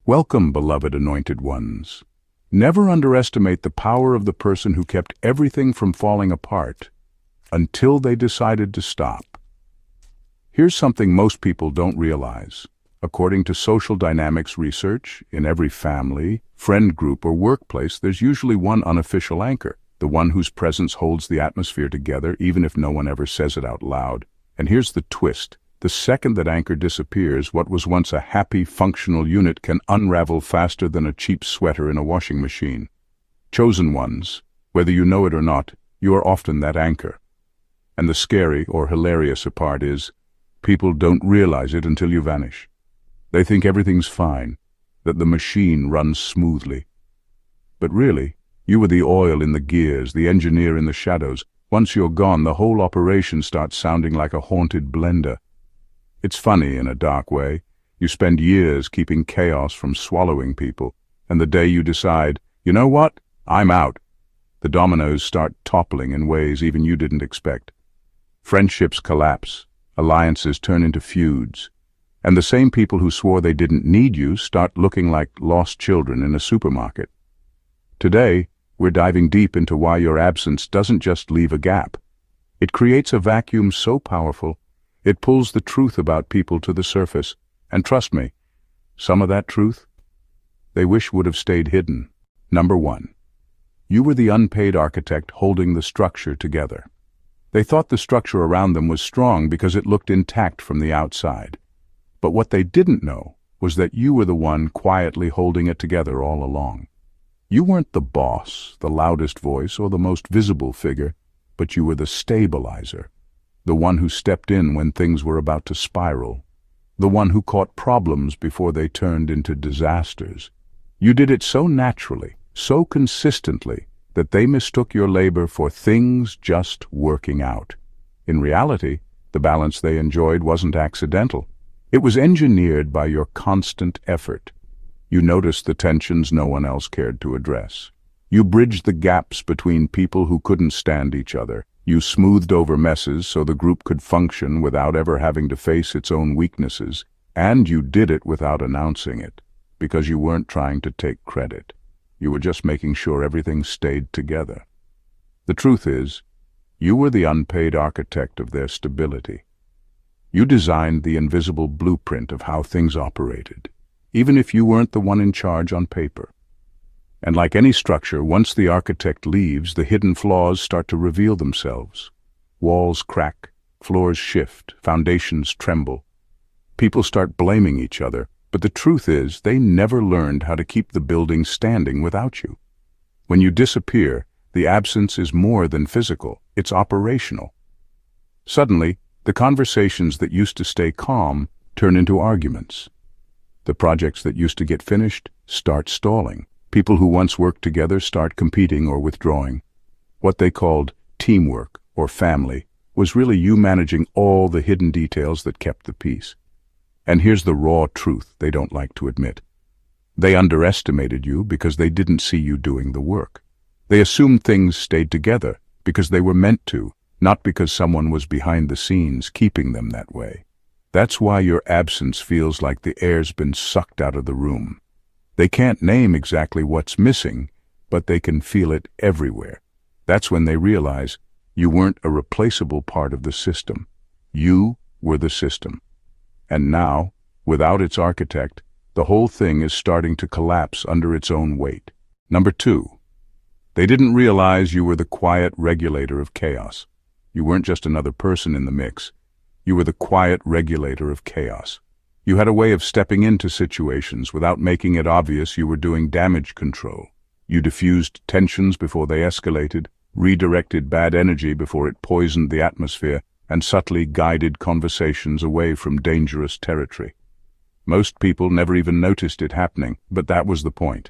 Welcome, beloved anointed ones. Never underestimate the power of the person who kept everything from falling apart until they decided to stop. Here's something most people don't realize. According to social dynamics research, in every family, friend group, or workplace, there's usually one unofficial anchor, the one whose presence holds the atmosphere together even if no one ever says it out loud. And here's the twist. The second that anchor disappears, what was once a happy, functional unit can unravel faster than a cheap sweater in a washing machine. Chosen ones, whether you know it or not, you are often that anchor. And the scary or hilarious part is, people don't realize it until you vanish. They think everything's fine, that the machine runs smoothly. But really, you were the oil in the gears, the engineer in the shadows. Once you're gone, the whole operation starts sounding like a haunted blender. It's funny in a dark way. You spend years keeping chaos from swallowing people, and the day you decide, you know what, I'm out, the dominoes start toppling in ways even you didn't expect. Friendships collapse, alliances turn into feuds, and the same people who swore they didn't need you start looking like lost children in a supermarket. Today, we're diving deep into why your absence doesn't just leave a gap. It creates a vacuum so powerful, it pulls the truth about people to the surface, and trust me, some of that truth, they wish would have stayed hidden. Number 1. You were the unpaid architect holding the structure together. They thought the structure around them was strong because it looked intact from the outside. But what they didn't know was that you were the one quietly holding it together all along. You weren't the boss, the loudest voice, or the most visible figure, but you were the stabilizer. The one who stepped in when things were about to spiral. The one who caught problems before they turned into disasters. You did it so naturally, so consistently, that they mistook your labor for things just working out. In reality, the balance they enjoyed wasn't accidental. It was engineered by your constant effort. You noticed the tensions no one else cared to address. You bridged the gaps between people who couldn't stand each other. You smoothed over messes so the group could function without ever having to face its own weaknesses, and you did it without announcing it, because you weren't trying to take credit. You were just making sure everything stayed together. The truth is, you were the unpaid architect of their stability. You designed the invisible blueprint of how things operated, even if you weren't the one in charge on paper. And like any structure, once the architect leaves, the hidden flaws start to reveal themselves. Walls crack, floors shift, foundations tremble. People start blaming each other, but the truth is they never learned how to keep the building standing without you. When you disappear, the absence is more than physical, it's operational. Suddenly, the conversations that used to stay calm turn into arguments. The projects that used to get finished start stalling. People who once worked together start competing or withdrawing. What they called teamwork or family was really you managing all the hidden details that kept the peace. And here's the raw truth they don't like to admit. They underestimated you because they didn't see you doing the work. They assumed things stayed together because they were meant to, not because someone was behind the scenes keeping them that way. That's why your absence feels like the air's been sucked out of the room. They can't name exactly what's missing, but they can feel it everywhere. That's when they realize you weren't a replaceable part of the system. You were the system. And now, without its architect, the whole thing is starting to collapse under its own weight. Number 2. They didn't realize you were the quiet regulator of chaos. You weren't just another person in the mix. You were the quiet regulator of chaos. You had a way of stepping into situations without making it obvious you were doing damage control. You diffused tensions before they escalated, redirected bad energy before it poisoned the atmosphere, and subtly guided conversations away from dangerous territory. Most people never even noticed it happening, but that was the point.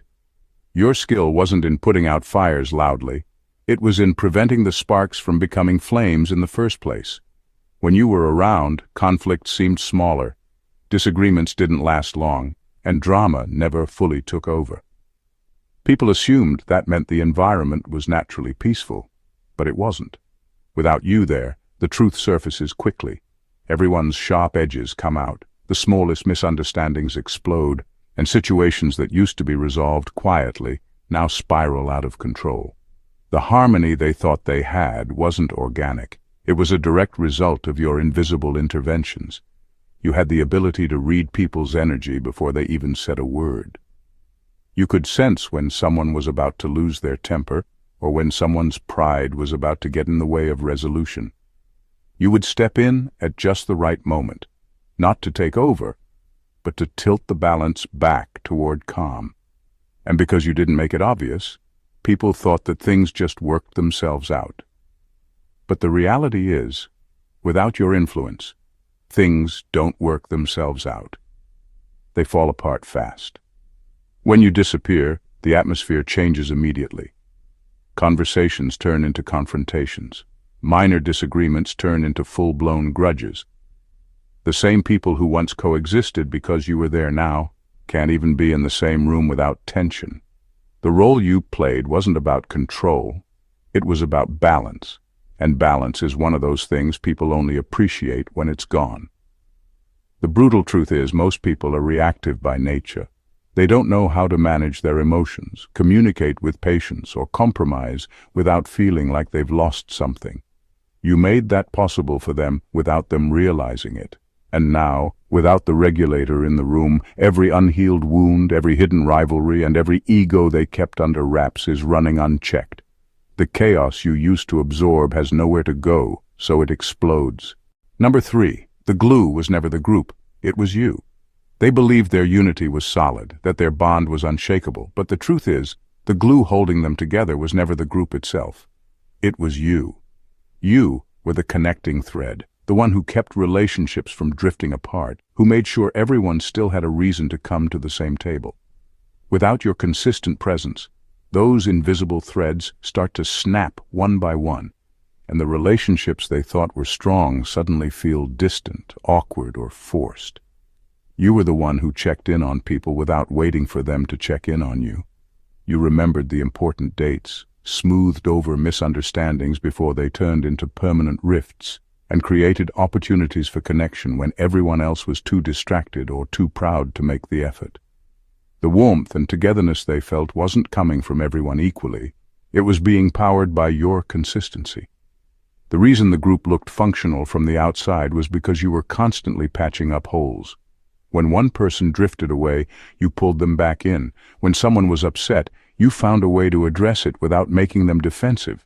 Your skill wasn't in putting out fires loudly. It was in preventing the sparks from becoming flames in the first place. When you were around, conflict seemed smaller. Disagreements didn't last long, and drama never fully took over. People assumed that meant the environment was naturally peaceful, but it wasn't. Without you there, the truth surfaces quickly. Everyone's sharp edges come out, the smallest misunderstandings explode, and situations that used to be resolved quietly now spiral out of control. The harmony they thought they had wasn't organic. It was a direct result of your invisible interventions. You had the ability to read people's energy before they even said a word. You could sense when someone was about to lose their temper or when someone's pride was about to get in the way of resolution. You would step in at just the right moment, not to take over, but to tilt the balance back toward calm. And because you didn't make it obvious, people thought that things just worked themselves out. But the reality is, without your influence, things don't work themselves out. They fall apart fast. When you disappear, the atmosphere changes immediately. Conversations turn into confrontations. Minor disagreements turn into full-blown grudges. The same people who once coexisted because you were there now can't even be in the same room without tension. The role you played wasn't about control. It was about balance. And balance is one of those things people only appreciate when it's gone. The brutal truth is most people are reactive by nature. They don't know how to manage their emotions, communicate with patience, or compromise without feeling like they've lost something. You made that possible for them without them realizing it. And now, without the regulator in the room, every unhealed wound, every hidden rivalry, and every ego they kept under wraps is running unchecked. The chaos you used to absorb has nowhere to go, so it explodes. Number 3, the glue was never the group, it was you. They believed their unity was solid, that their bond was unshakable, but the truth is, the glue holding them together was never the group itself. It was you. You were the connecting thread, the one who kept relationships from drifting apart, who made sure everyone still had a reason to come to the same table. Without your consistent presence, those invisible threads start to snap one by one, and the relationships they thought were strong suddenly feel distant, awkward, or forced. You were the one who checked in on people without waiting for them to check in on you. You remembered the important dates, smoothed over misunderstandings before they turned into permanent rifts, and created opportunities for connection when everyone else was too distracted or too proud to make the effort. The warmth and togetherness they felt wasn't coming from everyone equally. It was being powered by your consistency. The reason the group looked functional from the outside was because you were constantly patching up holes. When one person drifted away, you pulled them back in. When someone was upset, you found a way to address it without making them defensive.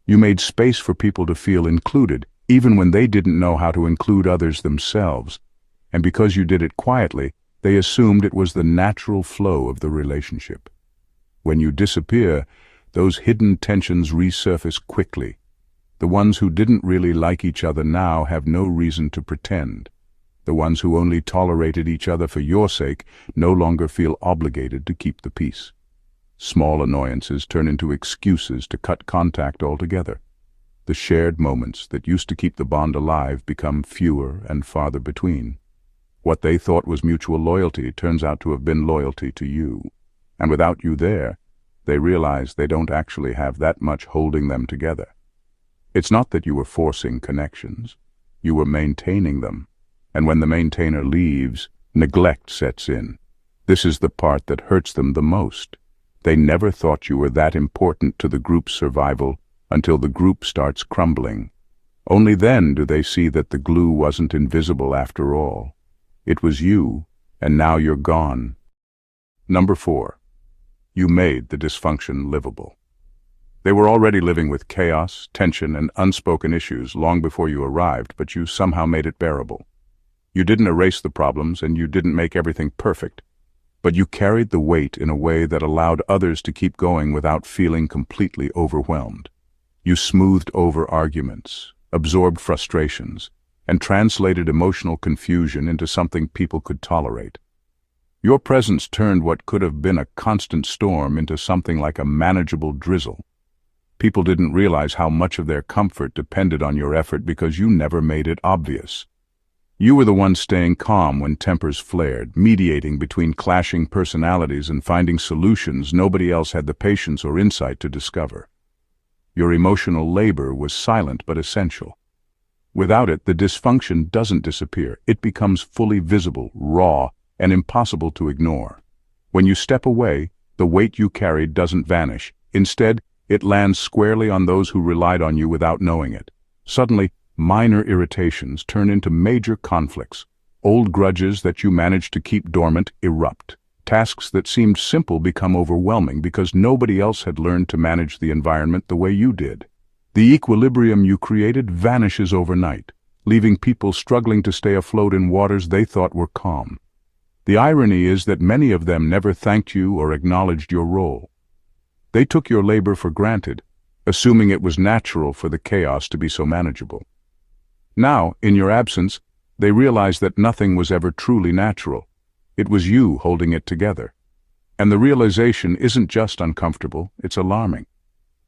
You made space for people to feel included, even when they didn't know how to include others themselves. And because you did it quietly, they assumed it was the natural flow of the relationship. When you disappear, those hidden tensions resurface quickly. The ones who didn't really like each other now have no reason to pretend. The ones who only tolerated each other for your sake no longer feel obligated to keep the peace. Small annoyances turn into excuses to cut contact altogether. The shared moments that used to keep the bond alive become fewer and farther between. What they thought was mutual loyalty turns out to have been loyalty to you. And without you there, they realize they don't actually have that much holding them together. It's not that you were forcing connections. You were maintaining them. And when the maintainer leaves, neglect sets in. This is the part that hurts them the most. They never thought you were that important to the group's survival until the group starts crumbling. Only then do they see that the glue wasn't invisible after all. It was you, and now you're gone. Number 4. You made the dysfunction livable. They were already living with chaos, tension, and unspoken issues long before you arrived, but you somehow made it bearable. You didn't erase the problems, and you didn't make everything perfect, but you carried the weight in a way that allowed others to keep going without feeling completely overwhelmed. You smoothed over arguments, absorbed frustrations, and translated emotional confusion into something people could tolerate. Your presence turned what could have been a constant storm into something like a manageable drizzle. People didn't realize how much of their comfort depended on your effort because you never made it obvious. You were the one staying calm when tempers flared, mediating between clashing personalities and finding solutions nobody else had the patience or insight to discover. Your emotional labor was silent but essential. Without it, the dysfunction doesn't disappear. It becomes fully visible, raw, and impossible to ignore. When you step away, the weight you carried doesn't vanish. Instead, it lands squarely on those who relied on you without knowing it. Suddenly, minor irritations turn into major conflicts. Old grudges that you managed to keep dormant erupt. Tasks that seemed simple become overwhelming because nobody else had learned to manage the environment the way you did. The equilibrium you created vanishes overnight, leaving people struggling to stay afloat in waters they thought were calm. The irony is that many of them never thanked you or acknowledged your role. They took your labor for granted, assuming it was natural for the chaos to be so manageable. Now, in your absence, they realize that nothing was ever truly natural. It was you holding it together. And the realization isn't just uncomfortable, it's alarming.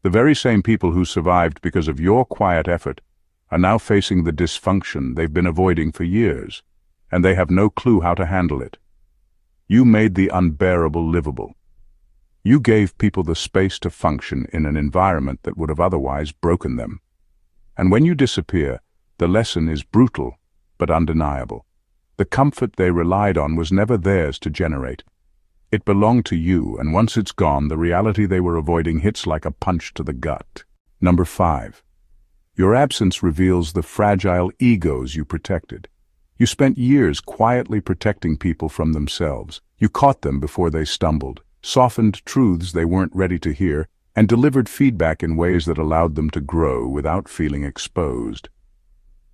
The very same people who survived because of your quiet effort are now facing the dysfunction they've been avoiding for years, and they have no clue how to handle it. You made the unbearable livable. You gave people the space to function in an environment that would have otherwise broken them. And when you disappear, the lesson is brutal but undeniable. The comfort they relied on was never theirs to generate. It belonged to you, and once it's gone, the reality they were avoiding hits like a punch to the gut. Number 5. Your absence reveals the fragile egos you protected. You spent years quietly protecting people from themselves. You caught them before they stumbled, softened truths they weren't ready to hear, and delivered feedback in ways that allowed them to grow without feeling exposed.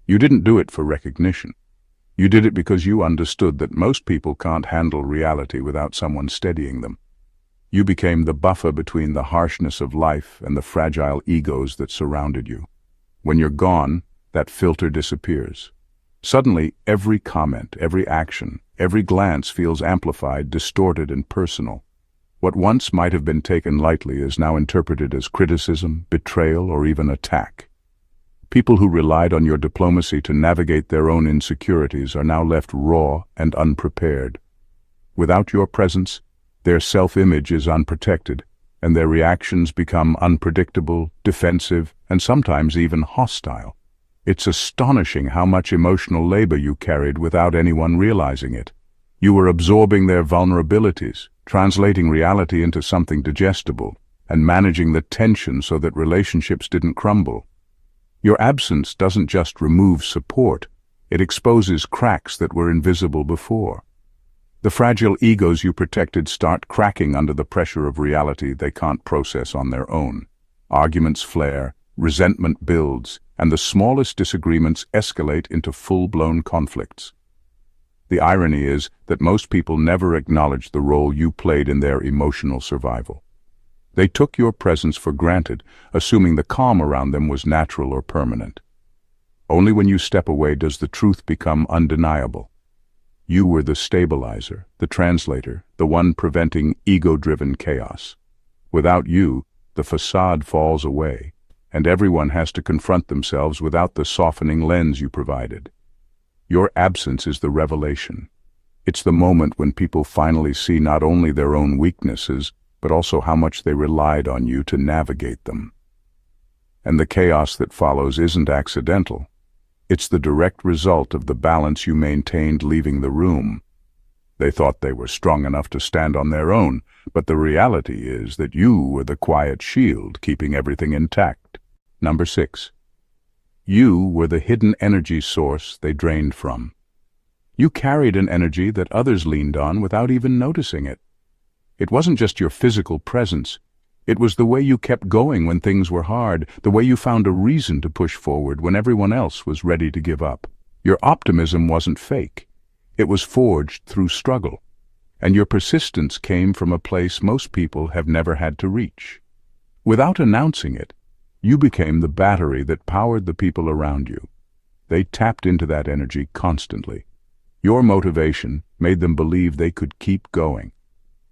You didn't do it for recognition. You did it because you understood that most people can't handle reality without someone steadying them. You became the buffer between the harshness of life and the fragile egos that surrounded you. When you're gone, that filter disappears. Suddenly, every comment, every action, every glance feels amplified, distorted, and personal. What once might have been taken lightly is now interpreted as criticism, betrayal, or even attack. People who relied on your diplomacy to navigate their own insecurities are now left raw and unprepared. Without your presence, their self-image is unprotected, and their reactions become unpredictable, defensive, and sometimes even hostile. It's astonishing how much emotional labor you carried without anyone realizing it. You were absorbing their vulnerabilities, translating reality into something digestible, and managing the tension so that relationships didn't crumble. Your absence doesn't just remove support, it exposes cracks that were invisible before. The fragile egos you protected start cracking under the pressure of reality they can't process on their own. Arguments flare, resentment builds, and the smallest disagreements escalate into full-blown conflicts. The irony is that most people never acknowledge the role you played in their emotional survival. They took your presence for granted, assuming the calm around them was natural or permanent. Only when you step away does the truth become undeniable. You were the stabilizer, the translator, the one preventing ego-driven chaos. Without you, the facade falls away, and everyone has to confront themselves without the softening lens you provided. Your absence is the revelation. It's the moment when people finally see not only their own weaknesses, but also how much they relied on you to navigate them. And the chaos that follows isn't accidental. It's the direct result of the balance you maintained leaving the room. They thought they were strong enough to stand on their own, but the reality is that you were the quiet shield keeping everything intact. Number 6. You were the hidden energy source they drained from. You carried an energy that others leaned on without even noticing it. It wasn't just your physical presence. It was the way you kept going when things were hard, the way you found a reason to push forward when everyone else was ready to give up. Your optimism wasn't fake. It was forged through struggle. And your persistence came from a place most people have never had to reach. Without announcing it, you became the battery that powered the people around you. They tapped into that energy constantly. Your motivation made them believe they could keep going.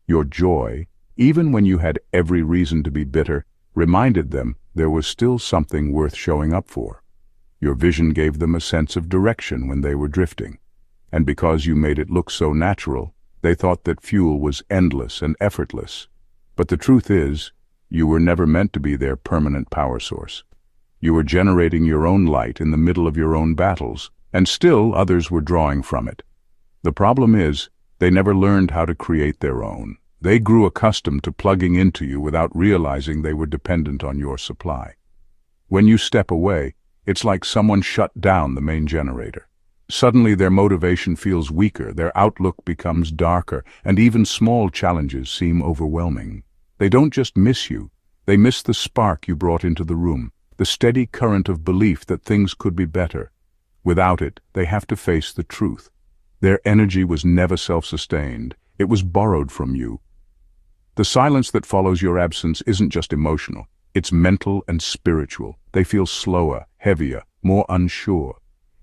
Your joy, even when you had every reason to be bitter, reminded them there was still something worth showing up for. Your vision gave them a sense of direction when they were drifting. And because you made it look so natural, they thought that fuel was endless and effortless. But the truth is, you were never meant to be their permanent power source. You were generating your own light in the middle of your own battles, and still others were drawing from it. The problem is, they never learned how to create their own. They grew accustomed to plugging into you without realizing they were dependent on your supply. When you step away, it's like someone shut down the main generator. Suddenly their motivation feels weaker, their outlook becomes darker, and even small challenges seem overwhelming. They don't just miss you, they miss the spark you brought into the room, the steady current of belief that things could be better. Without it, they have to face the truth. Their energy was never self-sustained, it was borrowed from you. The silence that follows your absence isn't just emotional, it's mental and spiritual. They feel slower, heavier, more unsure.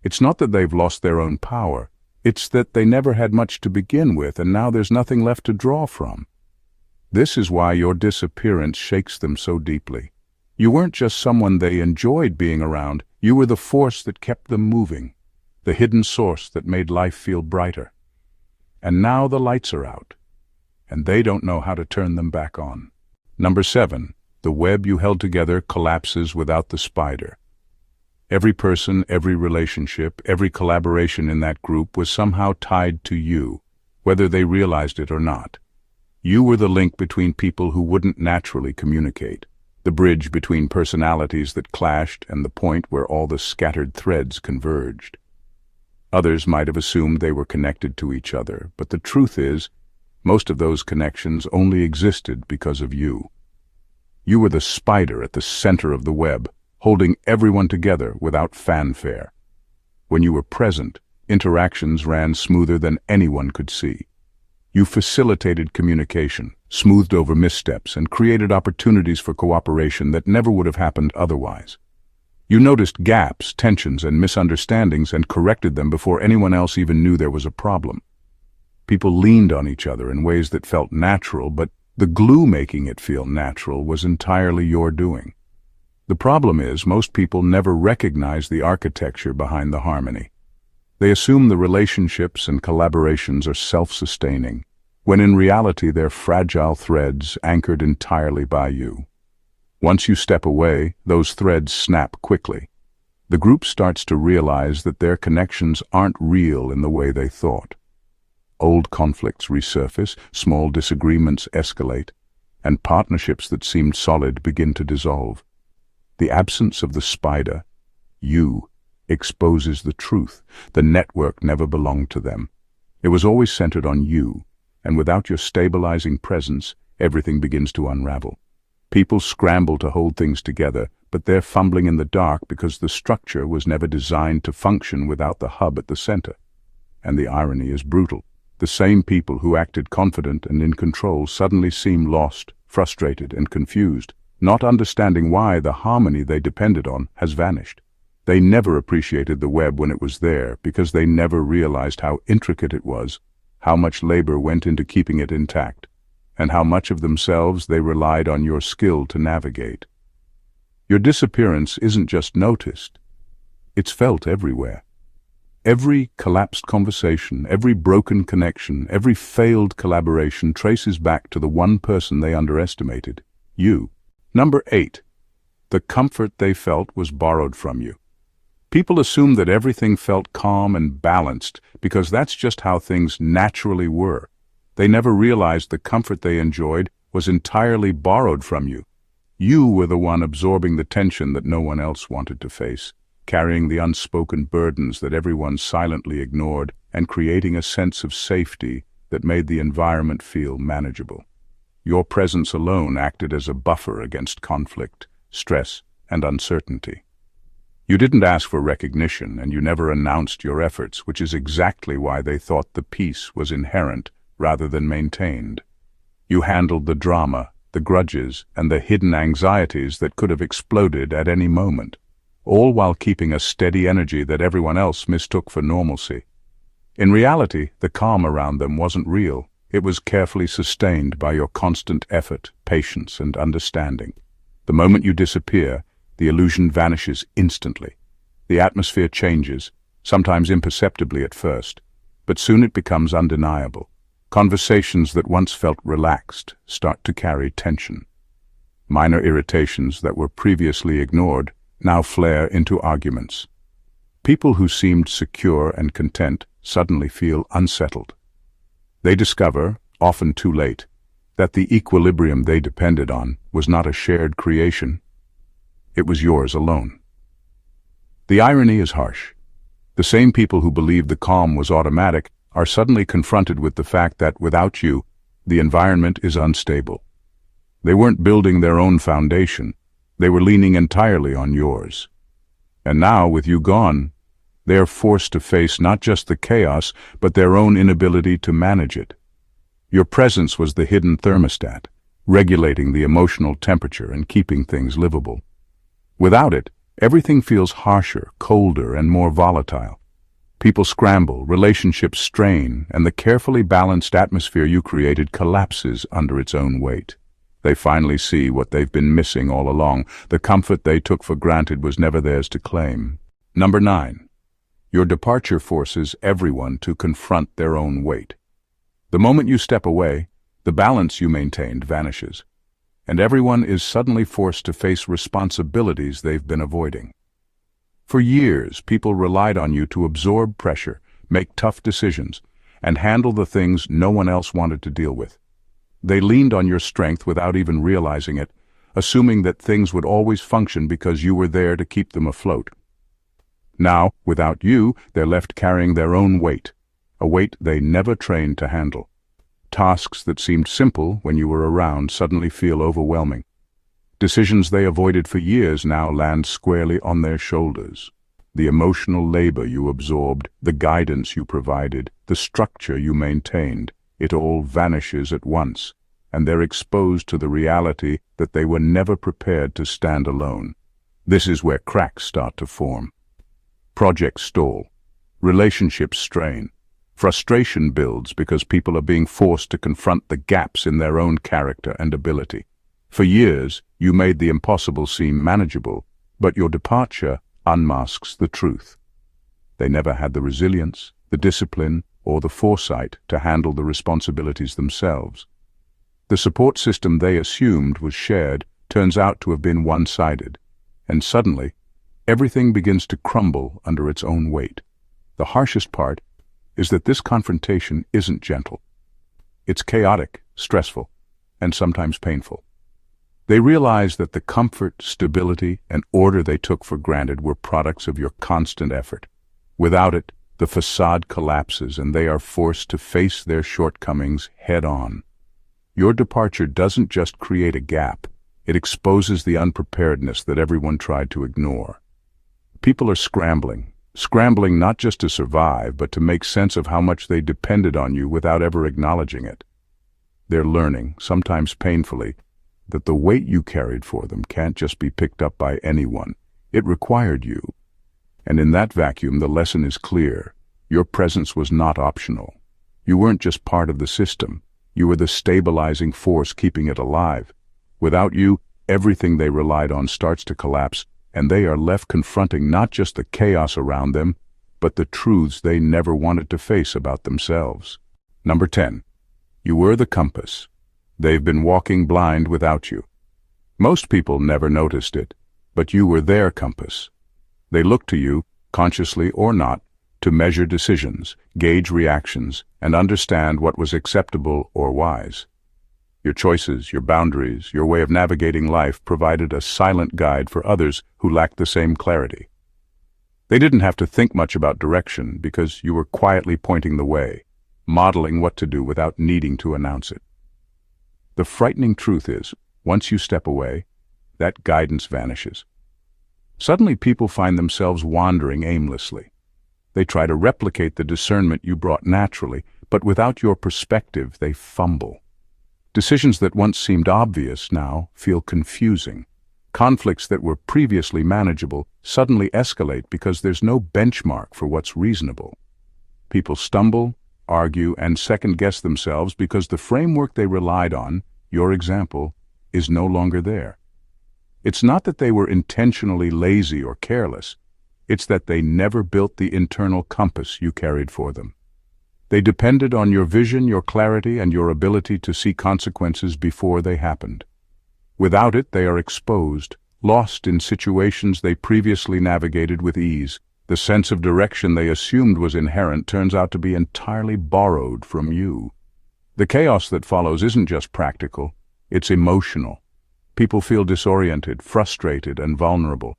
It's not that they've lost their own power, it's that they never had much to begin with and now there's nothing left to draw from. This is why your disappearance shakes them so deeply. You weren't just someone they enjoyed being around, you were the force that kept them moving, the hidden source that made life feel brighter. And now the lights are out, and they don't know how to turn them back on. Number 7. The web you held together collapses without the spider. Every person, every relationship, every collaboration in that group was somehow tied to you, whether they realized it or not. You were the link between people who wouldn't naturally communicate, the bridge between personalities that clashed and the point where all the scattered threads converged. Others might have assumed they were connected to each other, but the truth is, most of those connections only existed because of you. You were the spider at the center of the web, holding everyone together without fanfare. When you were present, interactions ran smoother than anyone could see. You facilitated communication, smoothed over missteps, and created opportunities for cooperation that never would have happened otherwise. You noticed gaps, tensions, and misunderstandings and corrected them before anyone else even knew there was a problem. People leaned on each other in ways that felt natural, but the glue making it feel natural was entirely your doing. The problem is, most people never recognize the architecture behind the harmony. They assume the relationships and collaborations are self-sustaining, when in reality they're fragile threads anchored entirely by you. Once you step away, those threads snap quickly. The group starts to realize that their connections aren't real in the way they thought. Old conflicts resurface, small disagreements escalate, and partnerships that seemed solid begin to dissolve. The absence of the spider, you, exposes the truth. The network never belonged to them. It was always centered on you, and without your stabilizing presence, everything begins to unravel. People scramble to hold things together, but they're fumbling in the dark because the structure was never designed to function without the hub at the center. And the irony is brutal. The same people who acted confident and in control suddenly seem lost, frustrated, and confused, not understanding why the harmony they depended on has vanished. They never appreciated the web when it was there because they never realized how intricate it was, how much labor went into keeping it intact, and how much of themselves they relied on your skill to navigate. Your disappearance isn't just noticed, it's felt everywhere. Every collapsed conversation, every broken connection, every failed collaboration traces back to the one person they underestimated, you. Number 8. The comfort they felt was borrowed from you. People assume that everything felt calm and balanced because that's just how things naturally were. They never realized the comfort they enjoyed was entirely borrowed from you. You were the one absorbing the tension that no one else wanted to face, carrying the unspoken burdens that everyone silently ignored, and creating a sense of safety that made the environment feel manageable. Your presence alone acted as a buffer against conflict, stress, and uncertainty. You didn't ask for recognition, and you never announced your efforts, which is exactly why they thought the peace was inherent rather than maintained. You handled the drama, the grudges, and the hidden anxieties that could have exploded at any moment, all while keeping a steady energy that everyone else mistook for normalcy. In reality, the calm around them wasn't real. It was carefully sustained by your constant effort, patience, and understanding. The moment you disappear, the illusion vanishes instantly. The atmosphere changes, sometimes imperceptibly at first, but soon it becomes undeniable. Conversations that once felt relaxed start to carry tension. Minor irritations that were previously ignored now flare into arguments. People who seemed secure and content suddenly feel unsettled. They discover, often too late, that the equilibrium they depended on was not a shared creation. It was yours alone. The irony is harsh. The same people who believed the calm was automatic are suddenly confronted with the fact that without you, the environment is unstable. They weren't building their own foundation. They were leaning entirely on yours. And now, with you gone, they are forced to face not just the chaos, but their own inability to manage it. Your presence was the hidden thermostat, regulating the emotional temperature and keeping things livable. Without it, everything feels harsher, colder, and more volatile. People scramble, relationships strain, and the carefully balanced atmosphere you created collapses under its own weight. They finally see what they've been missing all along. The comfort they took for granted was never theirs to claim. Number 9. Your departure forces everyone to confront their own weight. The moment you step away, the balance you maintained vanishes, and everyone is suddenly forced to face responsibilities they've been avoiding. For years, people relied on you to absorb pressure, make tough decisions, and handle the things no one else wanted to deal with. They leaned on your strength without even realizing it, assuming that things would always function because you were there to keep them afloat. Now, without you, they're left carrying their own weight, a weight they never trained to handle. Tasks that seemed simple when you were around suddenly feel overwhelming. Decisions they avoided for years now land squarely on their shoulders. The emotional labor you absorbed, the guidance you provided, the structure you maintained, it all vanishes at once, and they're exposed to the reality that they were never prepared to stand alone. This is where cracks start to form. Projects stall. Relationships strain. Frustration builds because people are being forced to confront the gaps in their own character and ability. For years, you made the impossible seem manageable, but your departure unmasks the truth. They never had the resilience, the discipline, or the foresight to handle the responsibilities themselves. The support system they assumed was shared turns out to have been one-sided, and suddenly, everything begins to crumble under its own weight. The harshest part is that this confrontation isn't gentle. It's chaotic, stressful, and sometimes painful. They realize that the comfort, stability, and order they took for granted were products of your constant effort. Without it, the facade collapses and they are forced to face their shortcomings head-on. Your departure doesn't just create a gap, it exposes the unpreparedness that everyone tried to ignore. People are scrambling not just to survive, but to make sense of how much they depended on you without ever acknowledging it. They're learning, sometimes painfully, that the weight you carried for them can't just be picked up by anyone. It required you. And in that vacuum, the lesson is clear. Your presence was not optional. You weren't just part of the system. You were the stabilizing force keeping it alive. Without you, everything they relied on starts to collapse, and they are left confronting not just the chaos around them, but the truths they never wanted to face about themselves. Number 10. You were the compass. They've been walking blind without you. Most people never noticed it, but you were their compass. They looked to you, consciously or not, to measure decisions, gauge reactions, and understand what was acceptable or wise. Your choices, your boundaries, your way of navigating life provided a silent guide for others who lacked the same clarity. They didn't have to think much about direction because you were quietly pointing the way, modeling what to do without needing to announce it. The frightening truth is, once you step away, that guidance vanishes. Suddenly people find themselves wandering aimlessly. They try to replicate the discernment you brought naturally, but without your perspective, they fumble. Decisions that once seemed obvious now feel confusing. Conflicts that were previously manageable suddenly escalate because there's no benchmark for what's reasonable. People stumble, argue, and second-guess themselves because the framework they relied on, your example, is no longer there. It's not that they were intentionally lazy or careless. It's that they never built the internal compass you carried for them. They depended on your vision, your clarity, and your ability to see consequences before they happened. Without it, they are exposed, lost in situations they previously navigated with ease. The sense of direction they assumed was inherent turns out to be entirely borrowed from you. The chaos that follows isn't just practical, it's emotional. People feel disoriented, frustrated, and vulnerable.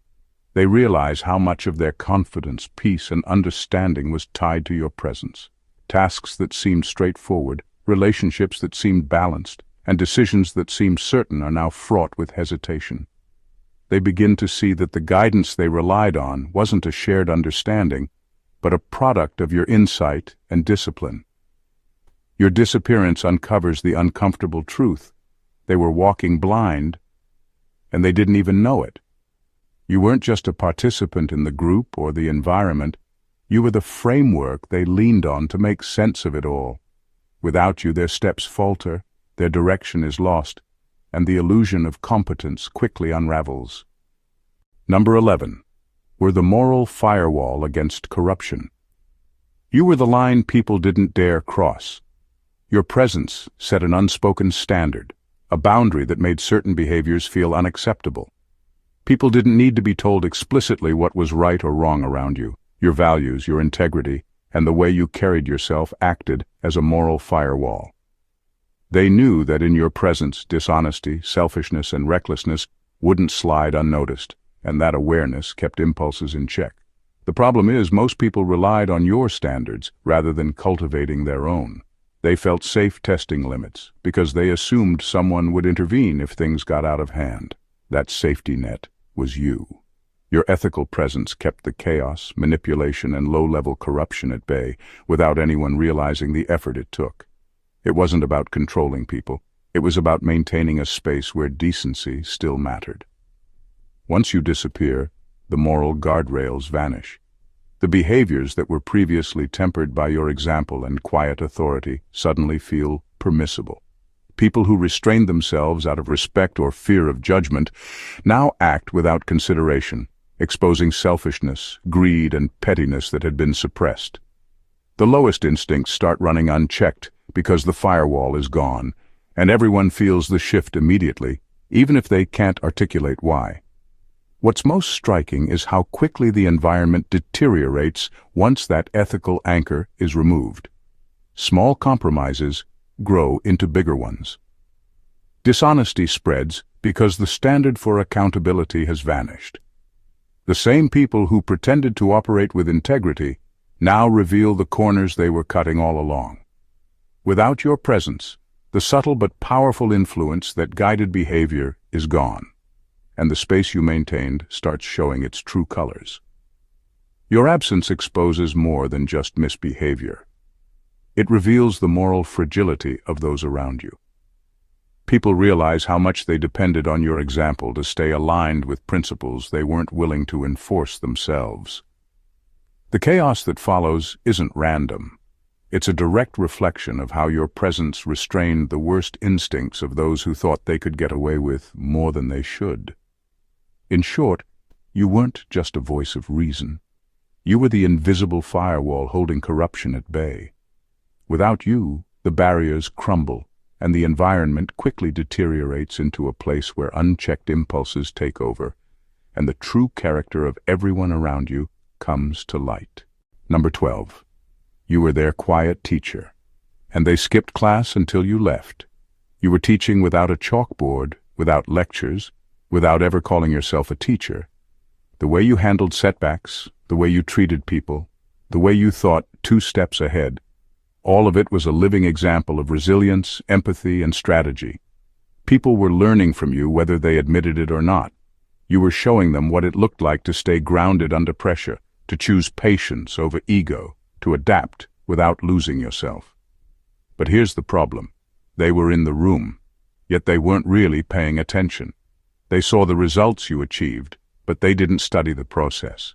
They realize how much of their confidence, peace, and understanding was tied to your presence. Tasks that seemed straightforward, relationships that seemed balanced, and decisions that seemed certain are now fraught with hesitation. They begin to see that the guidance they relied on wasn't a shared understanding, but a product of your insight and discipline. Your disappearance uncovers the uncomfortable truth. They were walking blind, and they didn't even know it. You weren't just a participant in the group or the environment, you were the framework they leaned on to make sense of it all. Without you, their steps falter, their direction is lost, and the illusion of competence quickly unravels. Number 11. Were the moral firewall against corruption. You were the line people didn't dare cross. Your presence set an unspoken standard, a boundary that made certain behaviors feel unacceptable. People didn't need to be told explicitly what was right or wrong around you. Your values, your integrity, and the way you carried yourself acted as a moral firewall. They knew that in your presence, dishonesty, selfishness, and recklessness wouldn't slide unnoticed, and that awareness kept impulses in check. The problem is, most people relied on your standards rather than cultivating their own. They felt safe testing limits because they assumed someone would intervene if things got out of hand. That safety net was you. Your ethical presence kept the chaos, manipulation, and low-level corruption at bay without anyone realizing the effort it took. It wasn't about controlling people. It was about maintaining a space where decency still mattered. Once you disappear, the moral guardrails vanish. The behaviors that were previously tempered by your example and quiet authority suddenly feel permissible. People who restrained themselves out of respect or fear of judgment now act without consideration, exposing selfishness, greed, and pettiness that had been suppressed. The lowest instincts start running unchecked because the firewall is gone, and everyone feels the shift immediately, even if they can't articulate why. What's most striking is how quickly the environment deteriorates once that ethical anchor is removed. Small compromises grow into bigger ones. Dishonesty spreads because the standard for accountability has vanished. The same people who pretended to operate with integrity now reveal the corners they were cutting all along. Without your presence, the subtle but powerful influence that guided behavior is gone, and the space you maintained starts showing its true colors. Your absence exposes more than just misbehavior. It reveals the moral fragility of those around you. People realize how much they depended on your example to stay aligned with principles they weren't willing to enforce themselves. The chaos that follows isn't random. It's a direct reflection of how your presence restrained the worst instincts of those who thought they could get away with more than they should. In short, you weren't just a voice of reason. You were the invisible firewall holding corruption at bay. Without you, the barriers crumble, and the environment quickly deteriorates into a place where unchecked impulses take over, and the true character of everyone around you comes to light. Number 12. You were their quiet teacher, and they skipped class until you left. You were teaching without a chalkboard, without lectures, without ever calling yourself a teacher. The way you handled setbacks, the way you treated people, the way you thought 2 steps ahead, all of it was a living example of resilience, empathy, and strategy. People were learning from you whether they admitted it or not. You were showing them what it looked like to stay grounded under pressure, to choose patience over ego, to adapt without losing yourself. But here's the problem. They were in the room, yet they weren't really paying attention. They saw the results you achieved, but they didn't study the process.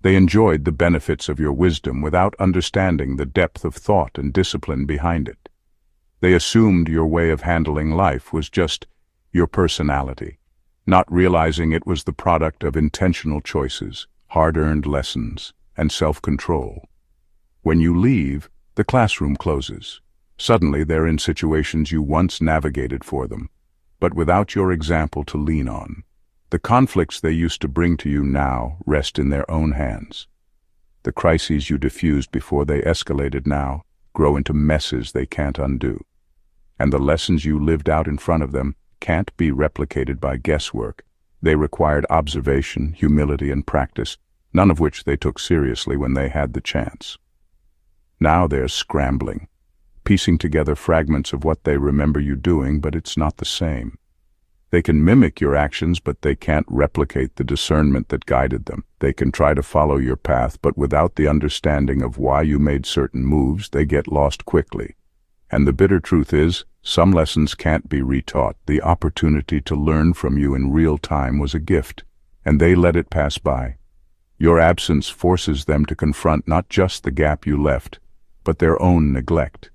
They enjoyed the benefits of your wisdom without understanding the depth of thought and discipline behind it. They assumed your way of handling life was just your personality, not realizing it was the product of intentional choices, hard-earned lessons, and self-control. When you leave, the classroom closes. Suddenly they're in situations you once navigated for them, but without your example to lean on. The conflicts they used to bring to you now rest in their own hands. The crises you diffused before they escalated now grow into messes they can't undo. and the lessons you lived out in front of them can't be replicated by guesswork. They required observation, humility, and practice, none of which they took seriously when they had the chance. Now they're scrambling, piecing together fragments of what they remember you doing, but it's not the same. They can mimic your actions, but they can't replicate the discernment that guided them. They can try to follow your path, but without the understanding of why you made certain moves, they get lost quickly. And the bitter truth is, some lessons can't be retaught. The opportunity to learn from you in real time was a gift, and they let it pass by. Your absence forces them to confront not just the gap you left, but their own neglect.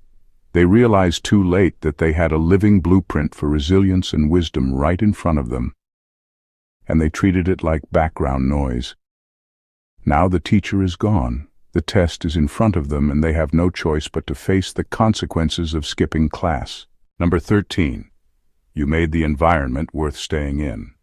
They realize too late that they had a living blueprint for resilience and wisdom right in front of them, and they treated it like background noise. Now the teacher is gone, the test is in front of them, and they have no choice but to face the consequences of skipping class. Number 13. You made the environment worth staying in.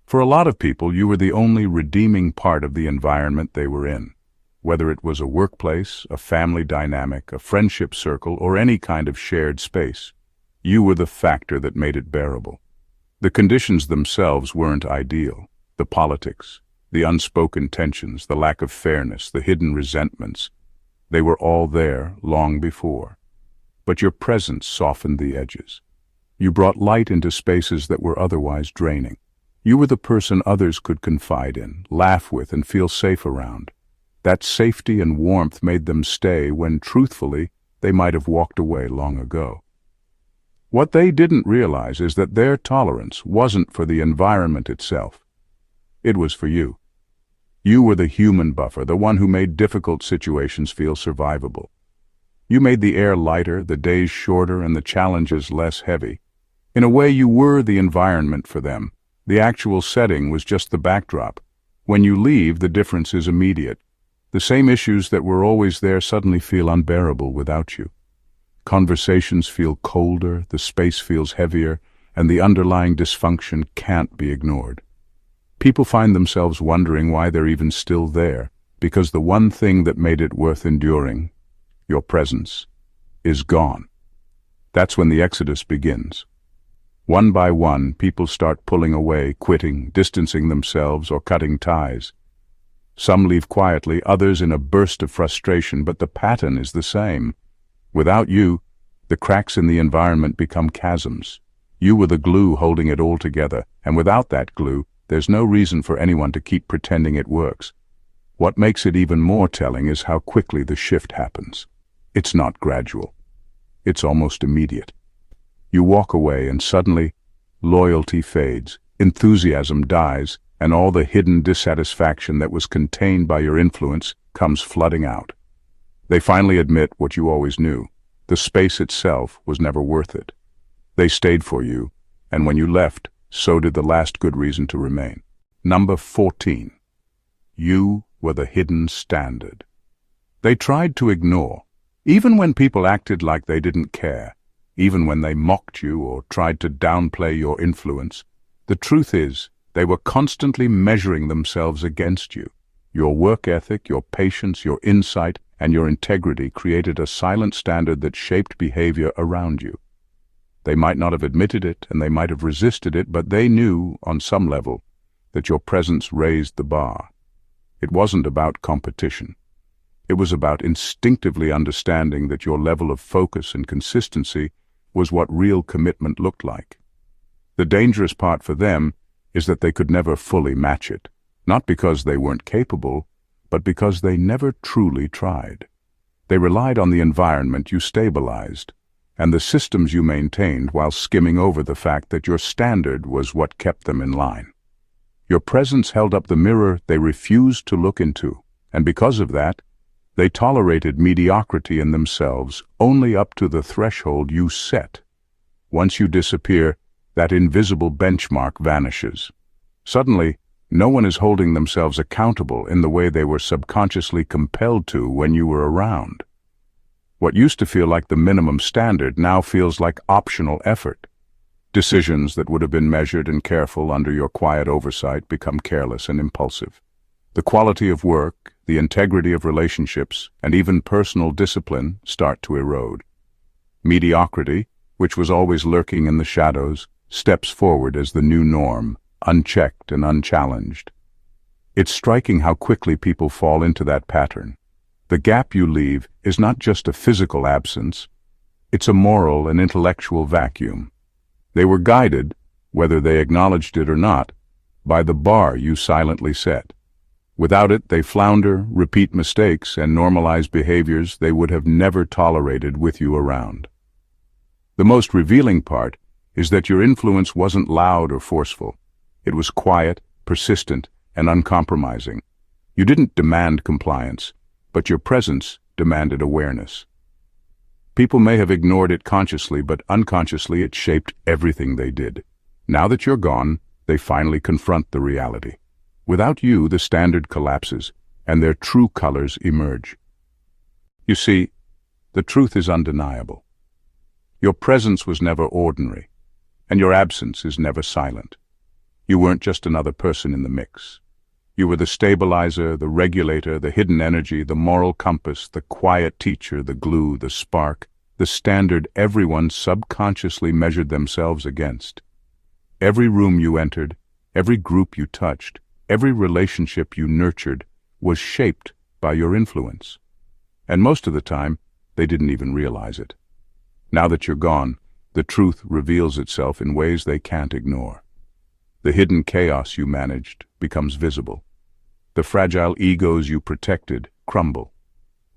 For a lot of people, you were the only redeeming part of the environment they were in. Whether it was a workplace, a family dynamic, a friendship circle, or any kind of shared space, you were the factor that made it bearable. The conditions themselves weren't ideal. The politics, the unspoken tensions, the lack of fairness, the hidden resentments, they were all there long before. But your presence softened the edges. You brought light into spaces that were otherwise draining. You were the person others could confide in, laugh with, and feel safe around. That safety and warmth made them stay when, truthfully, they might have walked away long ago. What they didn't realize is that their tolerance wasn't for the environment itself. It was for you. You were the human buffer, the one who made difficult situations feel survivable. You made the air lighter, the days shorter, and the challenges less heavy. In a way, you were the environment for them. The actual setting was just the backdrop. When you leave, the difference is immediate. The same issues that were always there suddenly feel unbearable without you. Conversations feel colder, the space feels heavier, and the underlying dysfunction can't be ignored. People find themselves wondering why they're even still there, because the one thing that made it worth enduring, your presence, is gone. That's when the exodus begins. One by one, people start pulling away, quitting, distancing themselves, or cutting ties. Some leave quietly, others in a burst of frustration, but the pattern is the same. Without you, the cracks in the environment become chasms. You were the glue holding it all together, and without that glue, there's no reason for anyone to keep pretending it works. What makes it even more telling is how quickly the shift happens. It's not gradual. It's almost immediate. You walk away and suddenly, loyalty fades, enthusiasm dies, and all the hidden dissatisfaction that was contained by your influence comes flooding out. They finally admit what you always knew. The space itself was never worth it. They stayed for you, and when you left, so did the last good reason to remain. Number 14. You were the hidden standard. They tried to ignore, even when people acted like they didn't care, even when they mocked you or tried to downplay your influence. The truth is, they were constantly measuring themselves against you. Your work ethic, your patience, your insight, and your integrity created a silent standard that shaped behavior around you. They might not have admitted it, and they might have resisted it, but they knew, on some level, that your presence raised the bar. It wasn't about competition. It was about instinctively understanding that your level of focus and consistency was what real commitment looked like. The dangerous part for them is that they could never fully match it, not because they weren't capable, but because they never truly tried. They relied on the environment you stabilized, and the systems you maintained while skimming over the fact that your standard was what kept them in line. Your presence held up the mirror they refused to look into, and because of that, they tolerated mediocrity in themselves only up to the threshold you set. Once you disappear, that invisible benchmark vanishes. Suddenly, no one is holding themselves accountable in the way they were subconsciously compelled to when you were around. What used to feel like the minimum standard now feels like optional effort. Decisions that would have been measured and careful under your quiet oversight become careless and impulsive. The quality of work, the integrity of relationships, and even personal discipline start to erode. Mediocrity, which was always lurking in the shadows, steps forward as the new norm, unchecked and unchallenged. It's striking how quickly people fall into that pattern. The gap you leave is not just a physical absence, it's a moral and intellectual vacuum. They were guided, whether they acknowledged it or not, by the bar you silently set. Without it, they flounder, repeat mistakes, and normalize behaviors they would have never tolerated with you around. The most revealing part is that your influence wasn't loud or forceful. It was quiet, persistent, and uncompromising. You didn't demand compliance, but your presence demanded awareness. People may have ignored it consciously, but unconsciously it shaped everything they did. Now that you're gone, they finally confront the reality. Without you, the standard collapses, and their true colors emerge. You see, the truth is undeniable. Your presence was never ordinary, and your absence is never silent. You weren't just another person in the mix. You were the stabilizer, the regulator, the hidden energy, the moral compass, the quiet teacher, the glue, the spark, the standard everyone subconsciously measured themselves against. Every room you entered, every group you touched, every relationship you nurtured was shaped by your influence. And most of the time, they didn't even realize it. Now that you're gone, the truth reveals itself in ways they can't ignore. The hidden chaos you managed becomes visible. The fragile egos you protected crumble.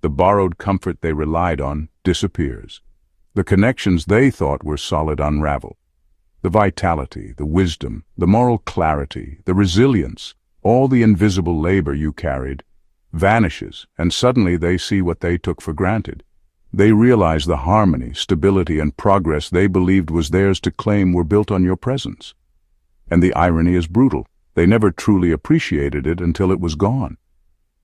The borrowed comfort they relied on disappears. The connections they thought were solid unravel. The vitality, the wisdom, the moral clarity, the resilience, all the invisible labor you carried, vanishes, and suddenly they see what they took for granted. They realize the harmony, stability, and progress they believed was theirs to claim were built on your presence. And the irony is brutal. They never truly appreciated it until it was gone.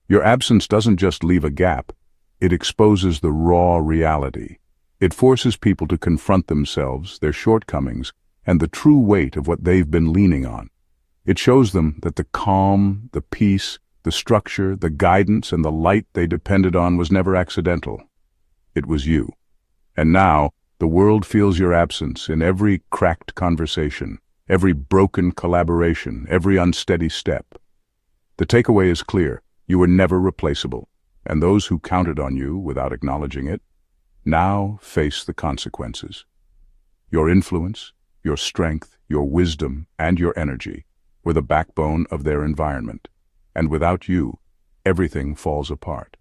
Your absence doesn't just leave a gap, it exposes the raw reality. It forces people to confront themselves, their shortcomings, and the true weight of what they've been leaning on. It shows them that the calm, the peace, the structure, the guidance, and the light they depended on was never accidental. It was you. And now, the world feels your absence in every cracked conversation, every broken collaboration, every unsteady step. The takeaway is clear. You were never replaceable, and those who counted on you without acknowledging it now face the consequences. Your influence, your strength, your wisdom, and your energy were the backbone of their environment, and without you, everything falls apart.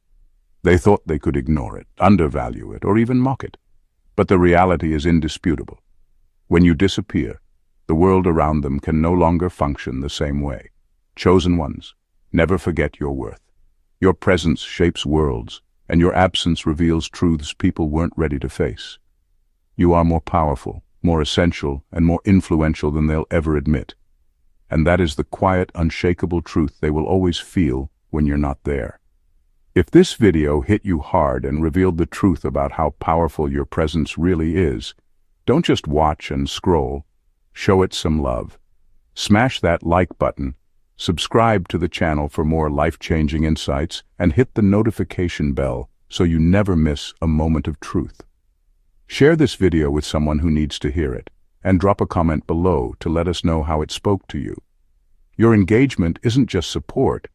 They thought they could ignore it, undervalue it, or even mock it. But the reality is indisputable. When you disappear, the world around them can no longer function the same way. Chosen ones, never forget your worth. Your presence shapes worlds, and your absence reveals truths people weren't ready to face. You are more powerful, more essential, and more influential than they'll ever admit. And that is the quiet, unshakable truth they will always feel when you're not there. If this video hit you hard and revealed the truth about how powerful your presence really is, don't just watch and scroll. Show it some love. Smash that like button, subscribe to the channel for more life-changing insights, and hit the notification bell so you never miss a moment of truth. Share this video with someone who needs to hear it, and drop a comment below to let us know how it spoke to you. Your engagement isn't just support,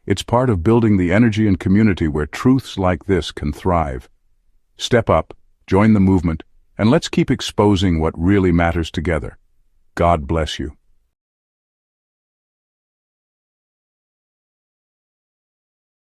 it's part of building the energy and community where truths like this can thrive. Step up, join the movement, and let's keep exposing what really matters together. God bless you.